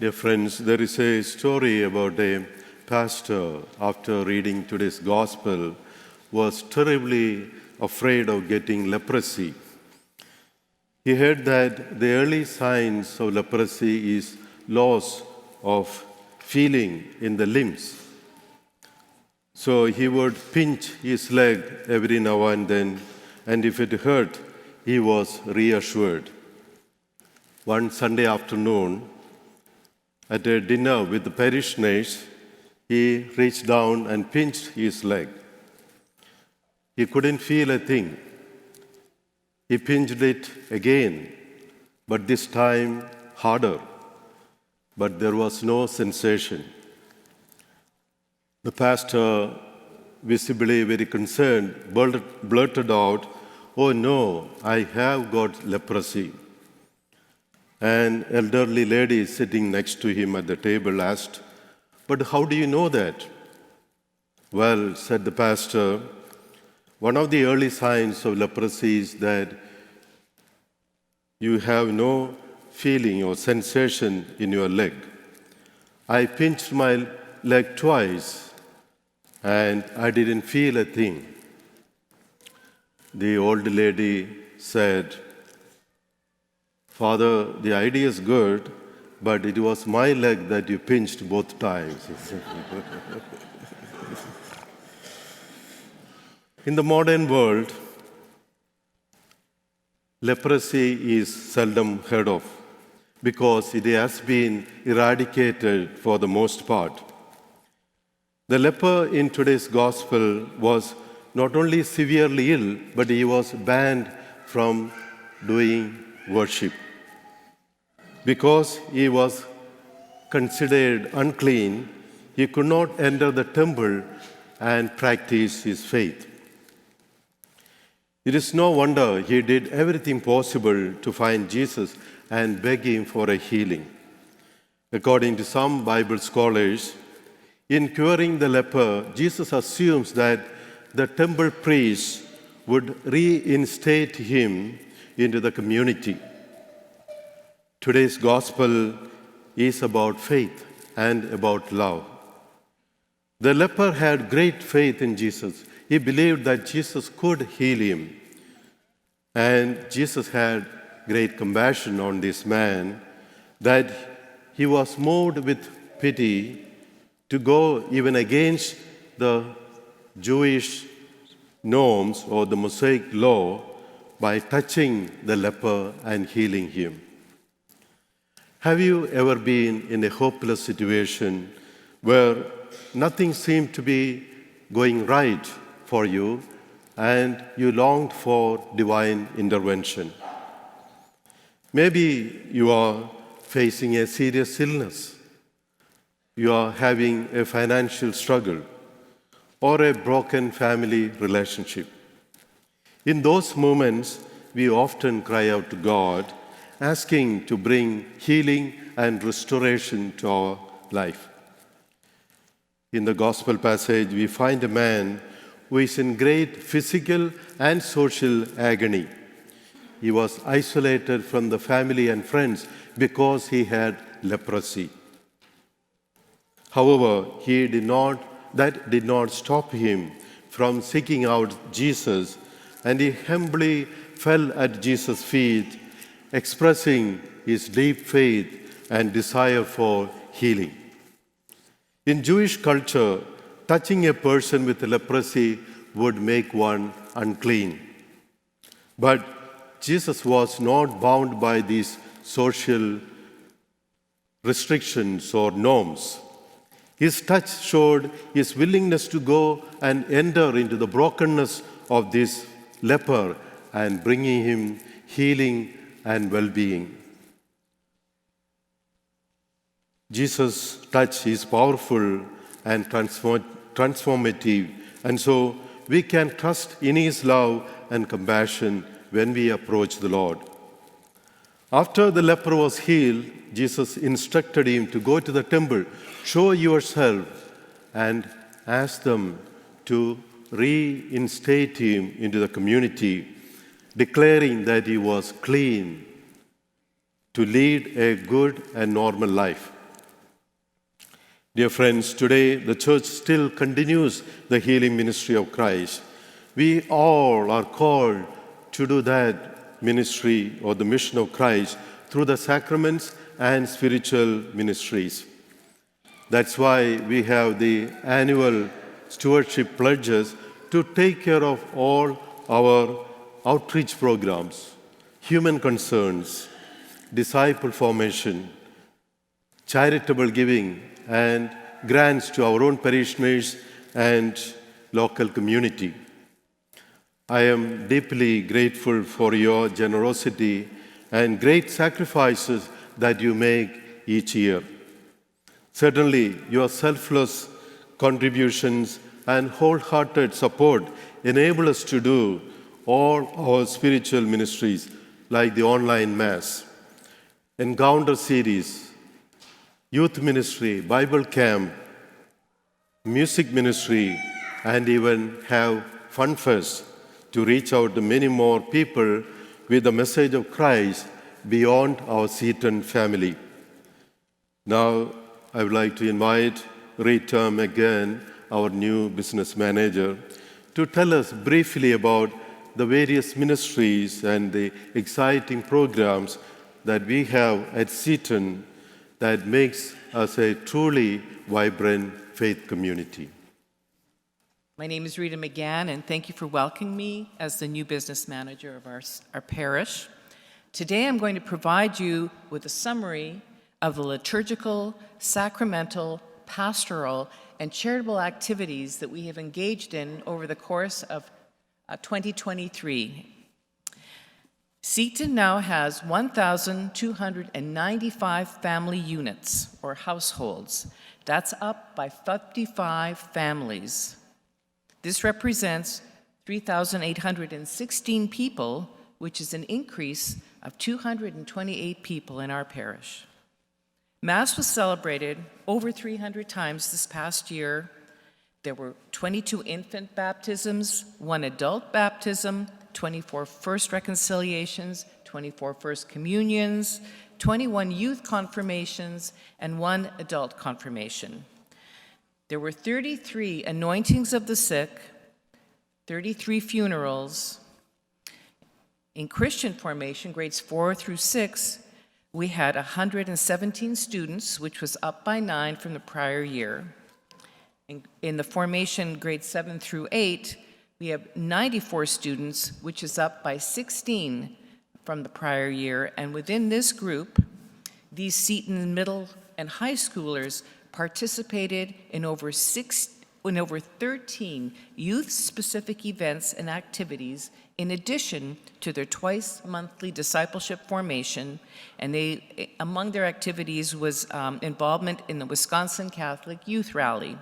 Dear friends, there is a story about a pastor, after reading today's gospel, was terribly afraid of getting leprosy. He heard that the early signs of leprosy is loss of feeling in the limbs. So he would pinch his leg every now and then, and if it hurt, he was reassured. One Sunday afternoon, at a dinner with the parish nurse, he reached down and pinched his leg. He couldn't feel a thing. He pinched it again, but this time harder. But there was no sensation. The pastor, visibly very concerned, blurted out, "Oh no, I have got leprosy." An elderly lady sitting next to him at the table asked, "But how do you know that?" "Well," said the pastor, "one of the early signs of leprosy is that you have no feeling or sensation in your leg. I pinched my leg twice and I didn't feel a thing." The old lady said, "Father, the idea is good, but it was my leg that you pinched both times." In the modern world, leprosy is seldom heard of because it has been eradicated for the most part. The leper in today's gospel was not only severely ill, but he was banned from doing worship. Because he was considered unclean, he could not enter the temple and practice his faith. It is no wonder he did everything possible to find Jesus and beg him for a healing. According to some Bible scholars, in curing the leper, Jesus assumes that the temple priest would reinstate him into the community. Today's gospel is about faith and about love. The leper had great faith in Jesus. He believed that Jesus could heal him. And Jesus had great compassion on this man, that he was moved with pity to go even against the Jewish norms or the Mosaic law by touching the leper and healing him. Have you ever been in a hopeless situation where nothing seemed to be going right for you and you longed for divine intervention? Maybe you are facing a serious illness, you are having a financial struggle, or a broken family relationship. In those moments, we often cry out to God, asking to bring healing and restoration to our life. In the gospel passage, we find a man who is in great physical and social agony. He was isolated from the family and friends because he had leprosy. However, that did not stop him from seeking out Jesus, and he humbly fell at Jesus' feet, expressing his deep faith and desire for healing. In Jewish culture, touching a person with leprosy would make one unclean. But Jesus was not bound by these social restrictions or norms. His touch showed his willingness to go and enter into the brokenness of this leper and bringing him healing and well-being. Jesus' touch is powerful and transformative, and so we can trust in his love and compassion when we approach the Lord. After the leper was healed, Jesus instructed him to go to the temple, show yourself, and ask them to reinstate him into the community, declaring that he was clean to lead a good and normal life. Dear friends, today the Church still continues the healing ministry of Christ. We all are called to do that ministry or the mission of Christ through the sacraments and spiritual ministries. That's why we have the annual stewardship pledges to take care of all our outreach programs, human concerns, disciple formation, charitable giving, and grants to our own parishioners and local community. I am deeply grateful for your generosity and great sacrifices that you make each year. Certainly, your selfless contributions and wholehearted support enable us to do all our spiritual ministries like the online Mass, Encounter series, youth ministry, Bible camp, music ministry, and even have Fun Fest to reach out to many more people with the message of Christ beyond our Seton family. Now, I would like to invite Rita McGann, our new business manager, to tell us briefly about the various ministries and the exciting programs that we have at Seton that makes us a truly vibrant faith community. My name is Rita McGann, and thank you for welcoming me as the new business manager of our parish. Today I'm going to provide you with a summary of the liturgical, sacramental, pastoral, and charitable activities that we have engaged in over the course of 2023. Seton now has 1,295 family units or households. That's up by 55 families. This represents 3,816 people, which is an increase of 228 people in our parish. Mass was celebrated over 300 times this past year. There were 22 infant baptisms, 1 adult baptism, 24 first reconciliations, 24 first communions, 21 youth confirmations, and 1 adult confirmation. There were 33 anointings of the sick, 33 funerals. In Christian formation, grades 4 through 6, we had 117 students, which was up by 9 from the prior year. In the formation grades 7 through 8, we have 94 students, which is up by 16 from the prior year. And within this group, these Seton middle and high schoolers participated in over 13 youth-specific events and activities in addition to their twice-monthly discipleship formation. And among their activities was involvement in the Wisconsin Catholic Youth Rally.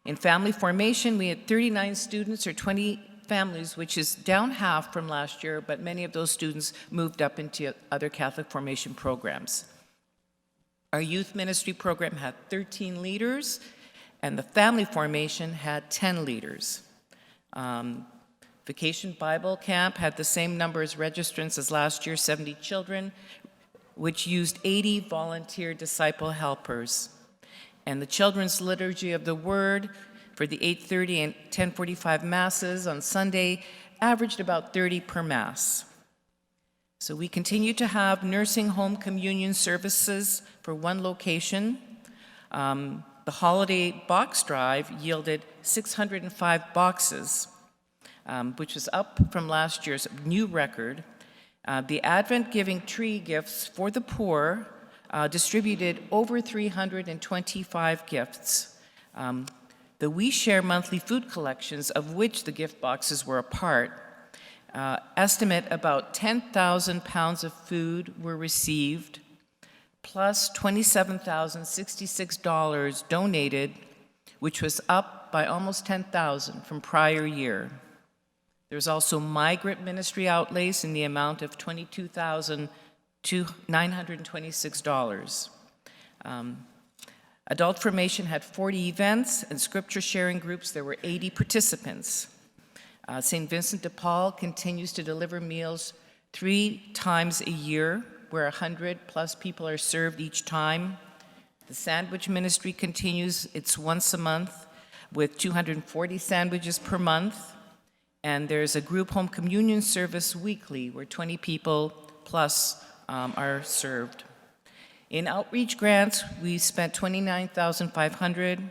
In family formation, we had 39 students or 20 families, which is down half from last year, but many of those students moved up into other Catholic formation programs. Our youth ministry program had 13 leaders, and the family formation had 10 leaders. Vacation Bible Camp had the same number as registrants as last year, 70 children, which used 80 volunteer disciple helpers. And the Children's Liturgy of the Word for the 8:30 and 10:45 Masses on Sunday averaged about 30 per Mass. So we continue to have nursing home communion services for 1 location. The holiday box drive yielded 605 boxes, which was up from last year's new record. The Advent Giving Tree gifts for the poor distributed over 325 gifts. The We Share monthly food collections, of which the gift boxes were a part, estimate about 10,000 pounds of food were received, plus $27,066 donated, which was up by almost 10,000 from prior year. There's also migrant ministry outlays in the amount of $22,926. Adult formation had 40 events, and scripture sharing groups, there were 80 participants. St. Vincent de Paul continues to deliver meals 3 times a year, where 100 plus people are served each time. The sandwich ministry continues. It's once a month with 240 sandwiches per month. And there's a group home communion service weekly where 20 people plus are served. In outreach grants, we spent $29,500.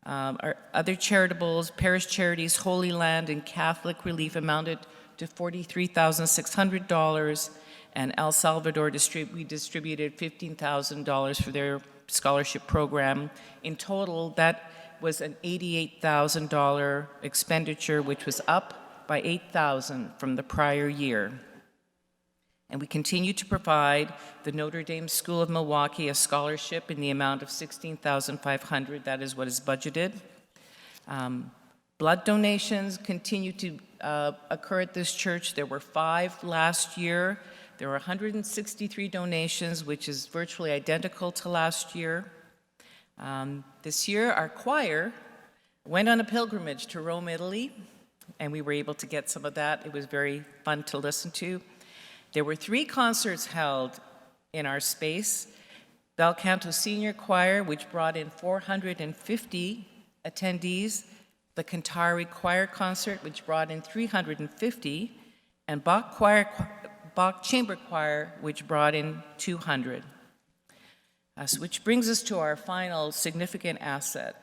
Our other charitables, parish charities, Holy Land, and Catholic Relief amounted to $43,600. And El Salvador, we distributed $15,000 for their scholarship program. In total, that was an $88,000 expenditure, which was up by $8,000 from the prior year. And we continue to provide the Notre Dame School of Milwaukee a scholarship in the amount of $16,500. That is what is budgeted. Blood donations continue to occur at this church. There were 5 last year. There were 163 donations, which is virtually identical to last year. This year, our choir went on a pilgrimage to Rome, Italy, and we were able to get some of that. It was very fun to listen to. There were 3 concerts held in our space. Bel Canto Senior Choir, which brought in 450 attendees. The Cantari Choir Concert, which brought in 350. And Bach Chamber Choir, which brought in 200. Which brings us to our final significant asset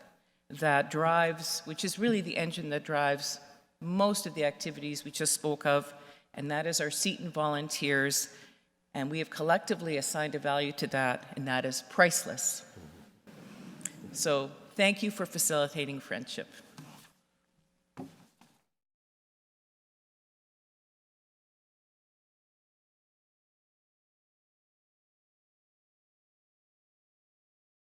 that drives, which is really the engine that drives most of the activities we just spoke of, and that is our Seton volunteers. And we have collectively assigned a value to that, and that is priceless. So thank you for facilitating friendship.